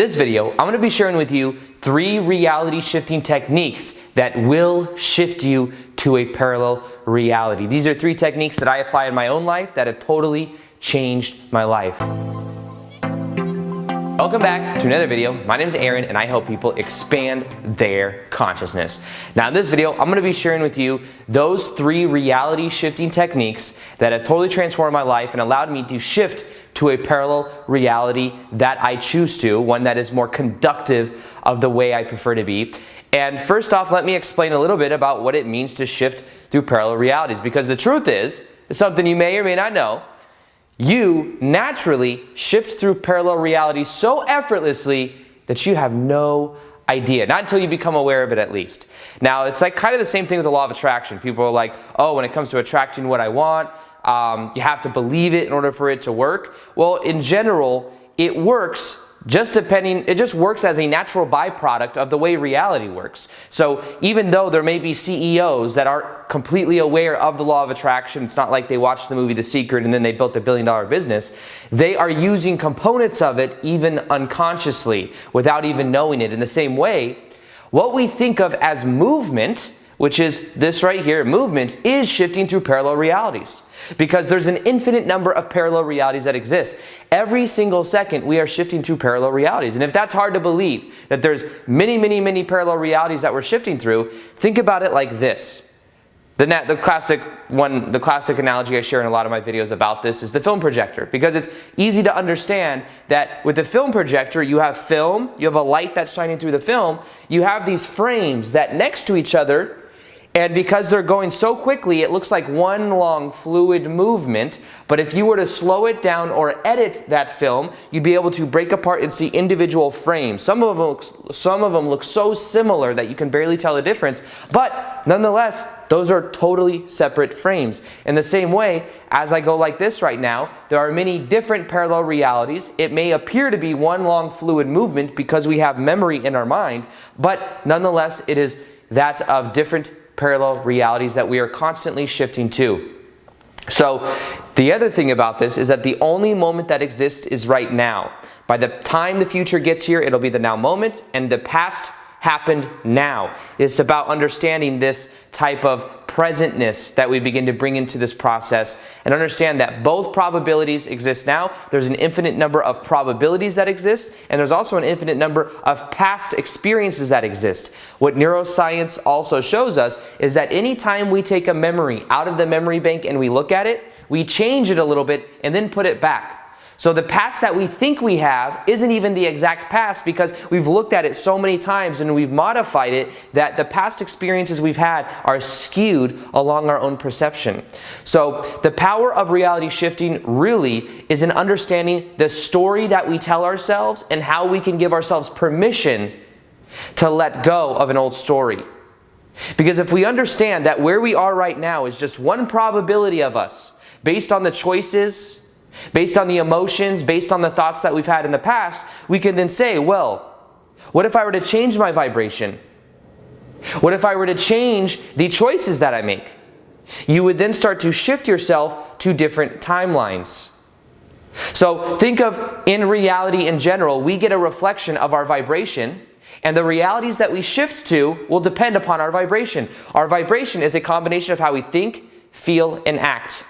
this video, I'm going to be sharing with you 3 reality shifting techniques that will shift you to a parallel reality. These are 3 techniques that I apply in my own life that have totally changed my life. Welcome back to another video. My name is Aaron and I help people expand their consciousness. Now in this video, I'm going to be sharing with you those 3 reality shifting techniques that have totally transformed my life and allowed me to shift to a parallel reality that I choose to, one that is more conductive of the way I prefer to be. And first off, let me explain a little bit about what it means to shift through parallel realities, because the truth is something you may or may not know. You naturally shift through parallel reality so effortlessly that you have no idea. Not until you become aware of it, at least. Now, it's like kind of the same thing with the law of attraction. People are like, oh, when it comes to attracting what I want, you have to believe it in order for it to work. Well, in general, it works it just works as a natural byproduct of the way reality works. So even though there may be CEOs that aren't completely aware of the law of attraction, it's not like they watched the movie The Secret and then they built a billion-dollar business. They are using components of it even unconsciously without even knowing it. In the same way, what we think of as movement, which is this right here, movement, is shifting through parallel realities. Because there's an infinite number of parallel realities that exist. Every single second we are shifting through parallel realities. And if that's hard to believe, that there's many parallel realities that we're shifting through, think about it like this. The classic analogy I share in a lot of my videos about this is the film projector. Because it's easy to understand that with the film projector, you have film, you have a light that's shining through the film, you have these frames that next to each other, and because they're going so quickly, it looks like one long fluid movement. But if you were to slow it down or edit that film, you'd be able to break apart and see individual frames. Some of them look so similar that you can barely tell the difference. But nonetheless, those are totally separate frames. In the same way, as I go like this right now, there are many different parallel realities. It may appear to be one long fluid movement because we have memory in our mind, but nonetheless, it is that of different parallel realities that we are constantly shifting to. So the other thing about this is that the only moment that exists is right now. By the time the future gets here, it'll be the now moment, and the past happened now. It's about understanding this type of presentness that we begin to bring into this process and understand that both probabilities exist now. There's an infinite number of probabilities that exist, and there's also an infinite number of past experiences that exist. What neuroscience also shows us is that anytime we take a memory out of the memory bank and we look at it, we change it a little bit and then put it back. So the past that we think we have isn't even the exact past because we've looked at it so many times and we've modified it that the past experiences we've had are skewed along our own perception. So the power of reality shifting really is in understanding the story that we tell ourselves and how we can give ourselves permission to let go of an old story. Because if we understand that where we are right now is just one probability of us based on the choices, based on the emotions, based on the thoughts that we've had in the past, we can then say, well, what if I were to change my vibration? What if I were to change the choices that I make? You would then start to shift yourself to different timelines. So think of, in reality in general, we get a reflection of our vibration, and the realities that we shift to will depend upon our vibration. Our vibration is a combination of how we think, feel, and act.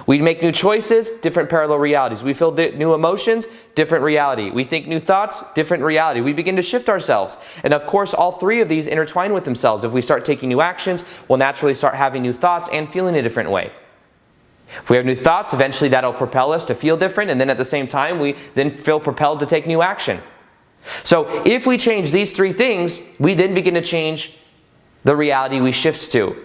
We make new choices, different parallel realities. We feel new emotions, different reality. We think new thoughts, different reality. We begin to shift ourselves. And of course, all 3 of these intertwine with themselves. If we start taking new actions, we'll naturally start having new thoughts and feeling a different way. If we have new thoughts, eventually that'll propel us to feel different, and then at the same time, we then feel propelled to take new action. So if we change these 3 things, we then begin to change the reality we shift to.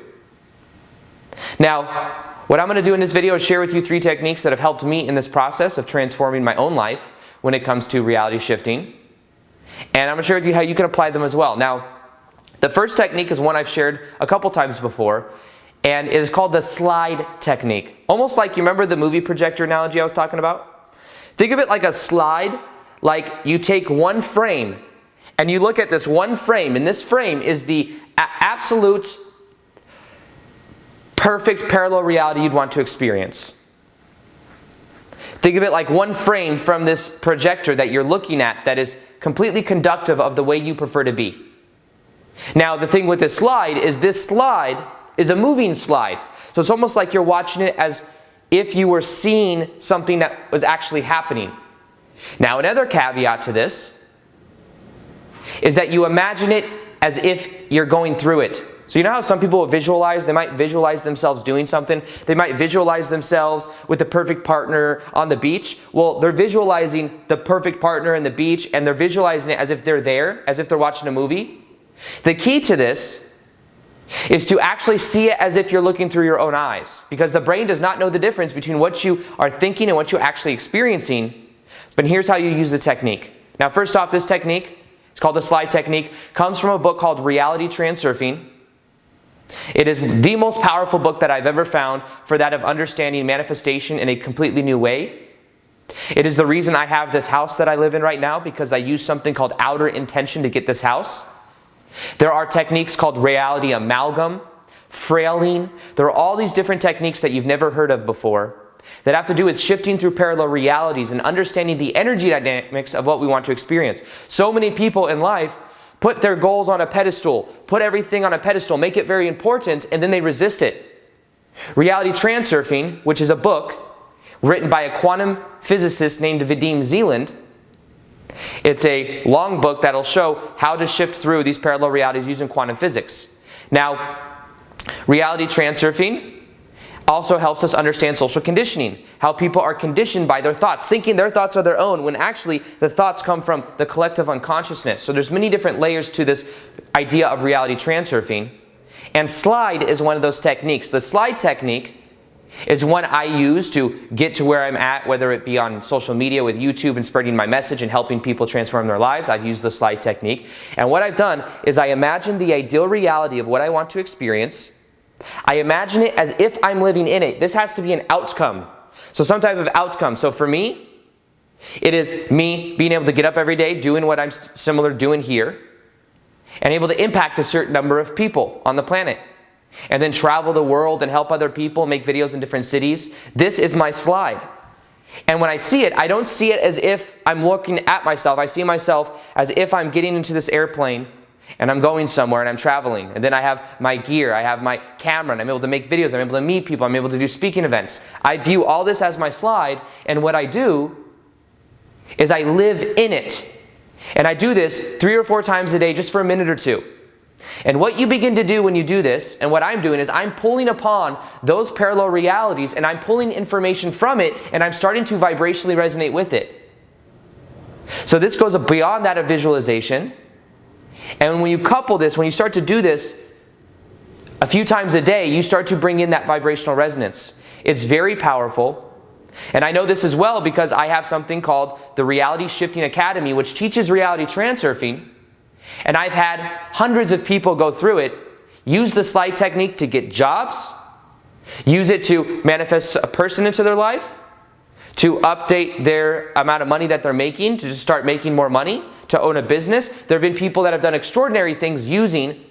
Now, what I'm going to do in this video is share with you 3 techniques that have helped me in this process of transforming my own life when it comes to reality shifting. And I'm going to share with you how you can apply them as well. Now, the first technique is one I've shared a couple times before, and it is called the slide technique. Almost like, you remember the movie projector analogy I was talking about? Think of it like a slide, like you take one frame and you look at this one frame, and this frame is the absolute perfect parallel reality you'd want to experience. Think of it like one frame from this projector that you're looking at that is completely conductive of the way you prefer to be. Now, the thing with this slide is a moving slide. So it's almost like you're watching it as if you were seeing something that was actually happening. Now, another caveat to this is that you imagine it as if you're going through it. So you know how some people will visualize? They might visualize themselves doing something. They might visualize themselves with the perfect partner on the beach. Well, they're visualizing the perfect partner on the beach, and they're visualizing it as if they're there, as if they're watching a movie. The key to this is to actually see it as if you're looking through your own eyes, because the brain does not know the difference between what you are thinking and what you're actually experiencing. But here's how you use the technique. Now, first off, this technique, it's called the slide technique, comes from a book called Reality Transurfing. It is the most powerful book that I've ever found for that of understanding manifestation in a completely new way. It is the reason I have this house that I live in right now, because I use something called outer intention to get this house. There are techniques called reality amalgam, frailing. There are all these different techniques that you've never heard of before that have to do with shifting through parallel realities and understanding the energy dynamics of what we want to experience. So many people in life put their goals on a pedestal, put everything on a pedestal, make it very important, and then they resist it. Reality Transurfing, which is a book written by a quantum physicist named Vadim Zeland, it's a long book that'll show how to shift through these parallel realities using quantum physics. Now, Reality Transurfing also helps us understand social conditioning, how people are conditioned by their thoughts, thinking their thoughts are their own, when actually the thoughts come from the collective unconsciousness. So there's many different layers to this idea of reality transurfing. And slide is one of those techniques. The slide technique is one I use to get to where I'm at, whether it be on social media with YouTube and spreading my message and helping people transform their lives. I've used the slide technique. And what I've done is I imagine the ideal reality of what I want to experience. I imagine it as if I'm living in it. This has to be an outcome. So some type of outcome. So for me, it is me being able to get up every day, doing what I'm similar doing here, and able to impact a certain number of people on the planet. And then travel the world and help other people, make videos in different cities. This is my slide. And when I see it, I don't see it as if I'm looking at myself. I see myself as if I'm getting into this airplane and I'm going somewhere and I'm traveling. And then I have my gear, I have my camera, and I'm able to make videos, I'm able to meet people, I'm able to do speaking events. I view all this as my slide, and what I do is I live in it. And I do this 3 or 4 times a day just for a minute or two. And what you begin to do when you do this, and what I'm doing, is I'm pulling upon those parallel realities and I'm pulling information from it, and I'm starting to vibrationally resonate with it. So this goes beyond that of visualization. And when you couple this, when you start to do this a few times a day, you start to bring in that vibrational resonance. It's very powerful. And I know this as well because I have something called the Reality Shifting Academy, which teaches reality transurfing. And I've had hundreds of people go through it, use the slide technique to get jobs, use it to manifest a person into their life, to update their amount of money that they're making, to just start making more money, to own a business. There have been people that have done extraordinary things using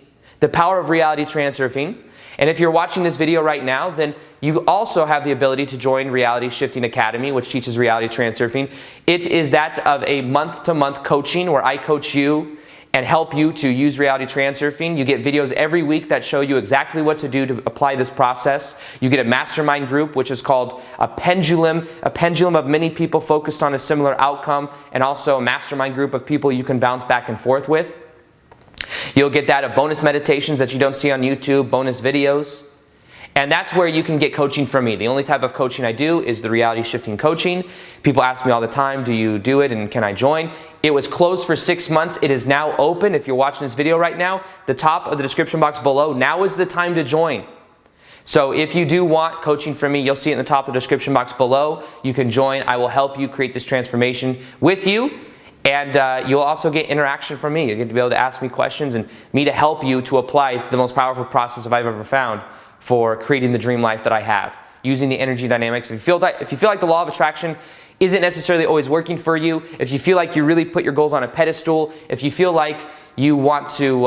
the power of reality transurfing. And if you're watching this video right now, then you also have the ability to join Reality Shifting Academy, which teaches reality transurfing. It is that of a month-to-month coaching where I coach you and help you to use reality transurfing. You get videos every week that show you exactly what to do to apply this process. You get a mastermind group, which is called a pendulum of many people focused on a similar outcome, and also a mastermind group of people you can bounce back and forth with. You'll get that of bonus meditations that you don't see on YouTube, bonus videos. And that's where you can get coaching from me. The only type of coaching I do is the reality shifting coaching. People ask me all the time, do you do it and can I join? It was closed for 6 months. It is now open. If you're watching this video right now, the top of the description box below, now is the time to join. So if you do want coaching from me, you'll see it in the top of the description box below. You can join. I will help you create this transformation with you. And you'll also get interaction from me. You'll get to be able to ask me questions and me to help you to apply the most powerful process I've ever found for creating the dream life that I have, using the energy dynamics. If you feel like the law of attraction isn't necessarily always working for you, if you feel like you really put your goals on a pedestal, if you feel like you want to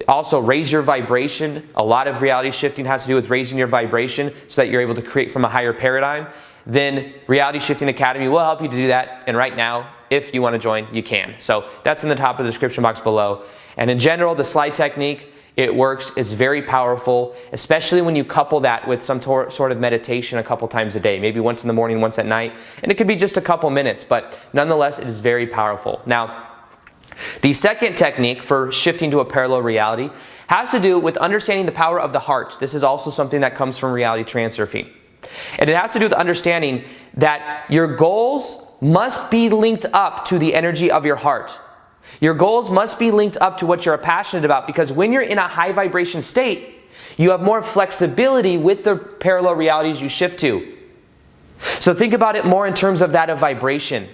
also raise your vibration, a lot of reality shifting has to do with raising your vibration so that you're able to create from a higher paradigm, then Reality Shifting Academy will help you to do that. And right now, if you want to join, you can. So that's in the top of the description box below. And in general, the slide technique, it works. It's very powerful, especially when you couple that with some sort of meditation a couple times a day, maybe once in the morning, once at night. And it could be just a couple minutes, but nonetheless, it is very powerful. Now, the second technique for shifting to a parallel reality has to do with understanding the power of the heart. This is also something that comes from reality transurfing. And it has to do with understanding that your goals must be linked up to the energy of your heart. Your goals must be linked up to what you're passionate about, because when you're in a high vibration state, you have more flexibility with the parallel realities you shift to. So think about it more in terms of that of vibration.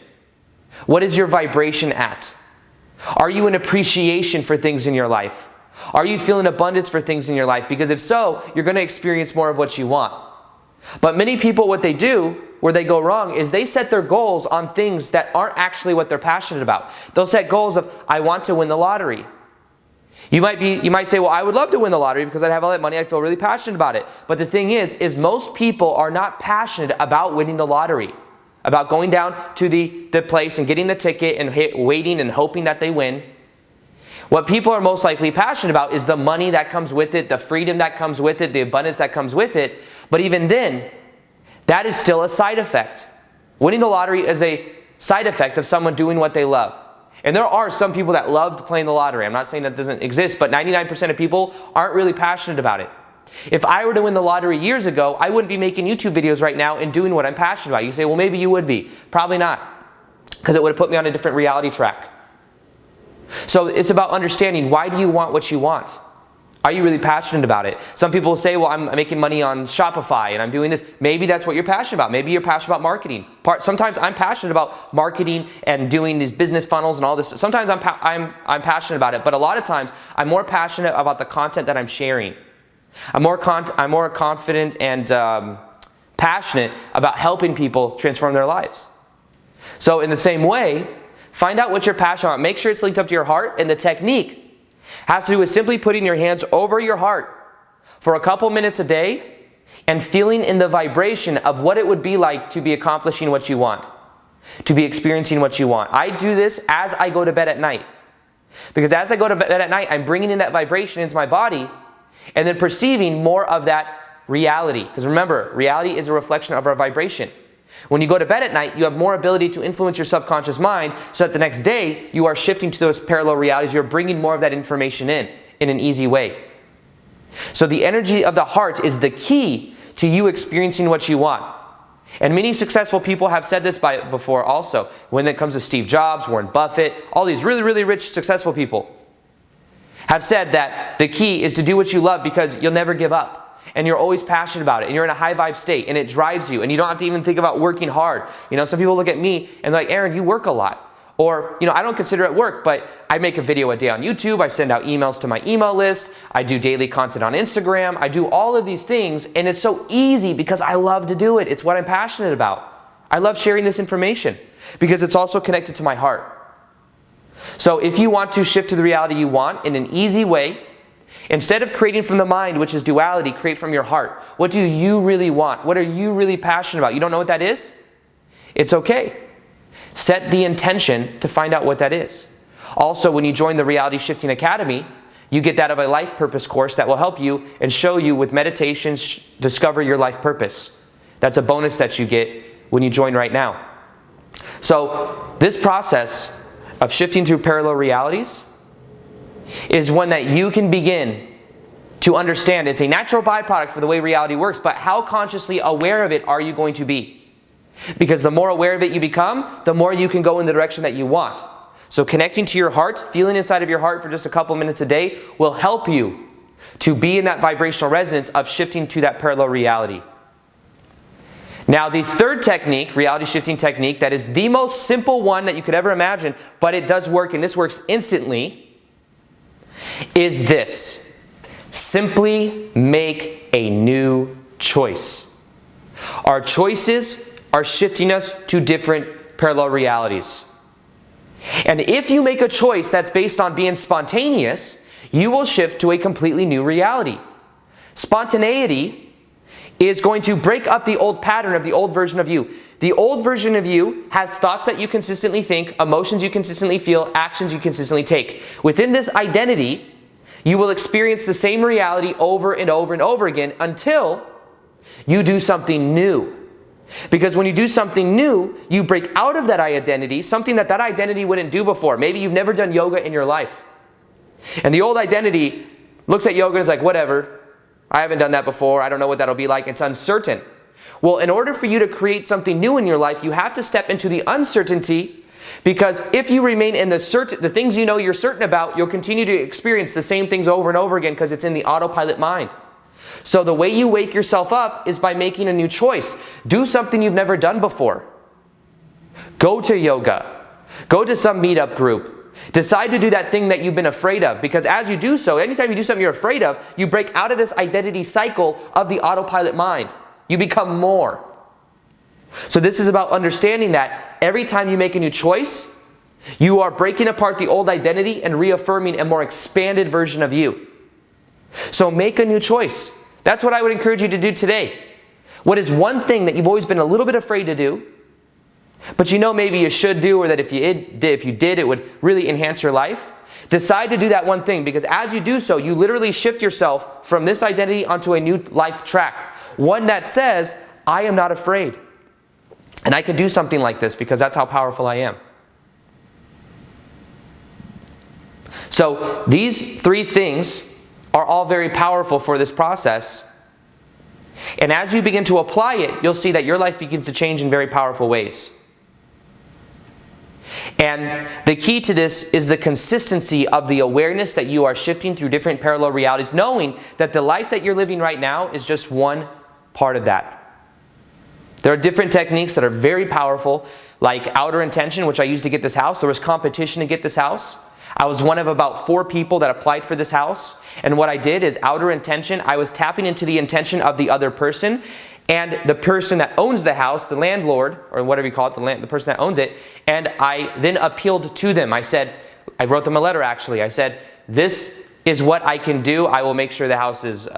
What is your vibration at? Are you in appreciation for things in your life? Are you feeling abundance for things in your life? Because if so, you're going to experience more of what you want. But many people, what they do, where they go wrong, is they set their goals on things that aren't actually what they're passionate about. They'll set goals of, I want to win the lottery. You might say, well, I would love to win the lottery because I'd have all that money, I feel really passionate about it. But the thing is most people are not passionate about winning the lottery, about going down to the place and getting the ticket and waiting and hoping that they win. What people are most likely passionate about is the money that comes with it, the freedom that comes with it, the abundance that comes with it. But even then, that is still a side effect. Winning the lottery is a side effect of someone doing what they love. And there are some people that love playing the lottery. I'm not saying that doesn't exist, but 99% of people aren't really passionate about it. If I were to win the lottery years ago, I wouldn't be making YouTube videos right now and doing what I'm passionate about. You say, well, maybe you would be. Probably not, because it would have put me on a different reality track. So it's about understanding, why do you want what you want? Are you really passionate about it? Some people will say, well, I'm making money on Shopify and I'm doing this. Maybe that's what you're passionate about. Maybe you're passionate about marketing. Sometimes I'm passionate about marketing and doing these business funnels and all this. Sometimes I'm passionate about it, but a lot of times I'm more passionate about the content that I'm sharing. I'm more confident and passionate about helping people transform their lives. So in the same way, find out what you're passionate about. Make sure it's linked up to your heart, and the technique has to do with simply putting your hands over your heart for a couple minutes a day and feeling in the vibration of what it would be like to be accomplishing what you want, to be experiencing what you want. I do this as I go to bed at night, because as I go to bed at night, I'm bringing in that vibration into my body and then perceiving more of that reality. Because remember, reality is a reflection of our vibration. When you go to bed at night, you have more ability to influence your subconscious mind, so that the next day you are shifting to those parallel realities. You're bringing more of that information in an easy way. So the energy of the heart is the key to you experiencing what you want. And many successful people have said this before also. When it comes to Steve Jobs, Warren Buffett, all these really, really rich, successful people have said that the key is to do what you love, because you'll never give up. And you're always passionate about it, and you're in a high vibe state, and it drives you, and you don't have to even think about working hard. You know, some people look at me and they're like, Aaron, you work a lot. Or, you know, I don't consider it work, but I make a video a day on YouTube, I send out emails to my email list, I do daily content on Instagram, I do all of these things, and it's so easy because I love to do it. It's what I'm passionate about. I love sharing this information because it's also connected to my heart. So if you want to shift to the reality you want in an easy way, instead of creating from the mind, which is duality, create from your heart. What do you really want? What are you really passionate about? You don't know what that is? It's okay. Set the intention to find out what that is. Also, when you join the Reality Shifting Academy, you get that of a life purpose course that will help you and show you with meditations, discover your life purpose. That's a bonus that you get when you join right now. So this process of shifting through parallel realities is one that you can begin to understand. It's a natural byproduct for the way reality works, but how consciously aware of it are you going to be? Because the more aware of it you become, the more you can go in the direction that you want. So connecting to your heart, feeling inside of your heart for just a couple minutes a day will help you to be in that vibrational resonance of shifting to that parallel reality. Now, the third technique, reality shifting technique, that is the most simple one that you could ever imagine, but it does work, and this works instantly, is this: simply make a new choice. Our choices are shifting us to different parallel realities. And if you make a choice that's based on being spontaneous, you will shift to a completely new reality. Spontaneity is going to break up the old pattern of the old version of you. The old version of you has thoughts that you consistently think, emotions you consistently feel, actions you consistently take. Within this identity, you will experience the same reality over and over and over again until you do something new. Because when you do something new, you break out of that identity, something that identity wouldn't do before. Maybe you've never done yoga in your life. And the old identity looks at yoga and is like, whatever, I haven't done that before, I don't know what that'll be like, it's uncertain. Well, in order for you to create something new in your life, you have to step into the uncertainty, because if you remain in the things you know you're certain about, you'll continue to experience the same things over and over again because it's in the autopilot mind. So the way you wake yourself up is by making a new choice. Do something you've never done before. Go to yoga. Go to some meetup group. Decide to do that thing that you've been afraid of, because as you do so, anytime you do something you're afraid of, you break out of this identity cycle of the autopilot mind. You become more. So this is about understanding that every time you make a new choice, you are breaking apart the old identity and reaffirming a more expanded version of you. So make a new choice. That's what I would encourage you to do today. What is one thing that you've always been a little bit afraid to do, but you know maybe you should do, or that if you did, it would really enhance your life? Decide to do that one thing, because as you do so, you literally shift yourself from this identity onto a new life track. One that says, I am not afraid. And I can do something like this because that's how powerful I am. So these three things are all very powerful for this process. And as you begin to apply it, you'll see that your life begins to change in very powerful ways. And the key to this is the consistency of the awareness that you are shifting through different parallel realities, knowing that the life that you're living right now is just one part of that. There are different techniques that are very powerful, like outer intention, which I used to get this house. There was competition to get this house. I was one of about 4 people that applied for this house. And what I did is outer intention. I was tapping into the intention of the other person. And the person that owns the house, the landlord, or whatever you call it, the person that owns it, and I then appealed to them. I wrote them a letter actually. I said, this is what I can do. I will make sure the house is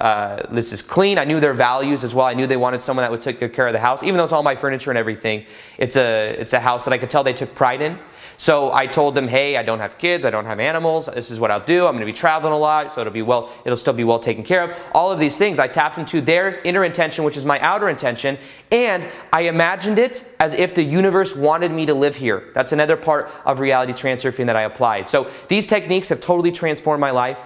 clean. I knew their values as well. I knew they wanted someone that would take good care of the house, even though it's all my furniture and everything. It's a house that I could tell they took pride in. So I told them, hey, I don't have kids, I don't have animals. This is what I'll do. I'm going to be traveling a lot, so it'll still be well taken care of. All of these things, I tapped into their inner intention, which is my outer intention, and I imagined it as if the universe wanted me to live here. That's another part of reality transurfing that I applied. So these techniques have totally transformed my life.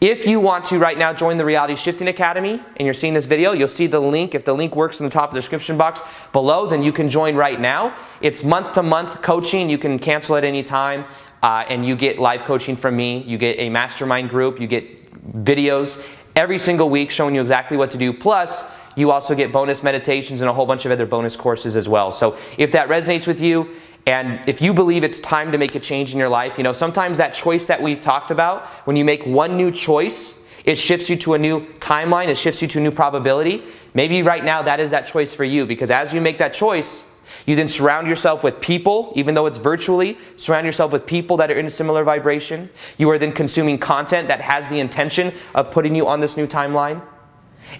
If you want to right now join the Reality Shifting Academy and you're seeing this video, you'll see the link. If the link works in the top of the description box below, then you can join right now. It's month-to-month coaching. You can cancel at any time, and you get live coaching from me. You get a mastermind group. You get videos every single week showing you exactly what to do. Plus, you also get bonus meditations and a whole bunch of other bonus courses as well. So if that resonates with you, and if you believe it's time to make a change in your life, you know, sometimes that choice that we talked about, when you make one new choice, it shifts you to a new timeline, it shifts you to a new probability. Maybe right now that is that choice for you, because as you make that choice, you then surround yourself with people, even though it's virtually, surround yourself with people that are in a similar vibration. You are then consuming content that has the intention of putting you on this new timeline.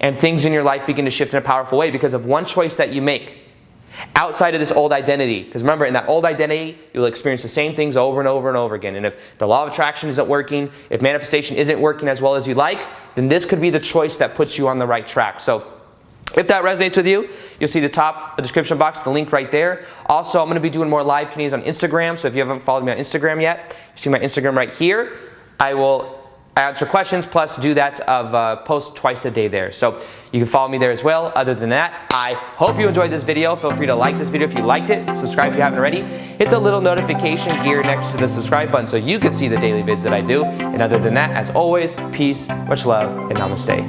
And things in your life begin to shift in a powerful way because of one choice that you make. Outside of this old identity. Because remember, in that old identity, you'll experience the same things over and over and over again. And if the law of attraction isn't working, if manifestation isn't working as well as you like, then this could be the choice that puts you on the right track. So if that resonates with you, you'll see the top of the description box, the link right there. Also, I'm going to be doing more live Q&As on Instagram. So if you haven't followed me on Instagram yet, you see my Instagram right here. I will answer questions, plus do that of post twice a day there. So you can follow me there as well. Other than that, I hope you enjoyed this video. Feel free to like this video if you liked it. Subscribe if you haven't already. Hit the little notification gear next to the subscribe button so you can see the daily vids that I do. And other than that, as always, peace, much love, and namaste.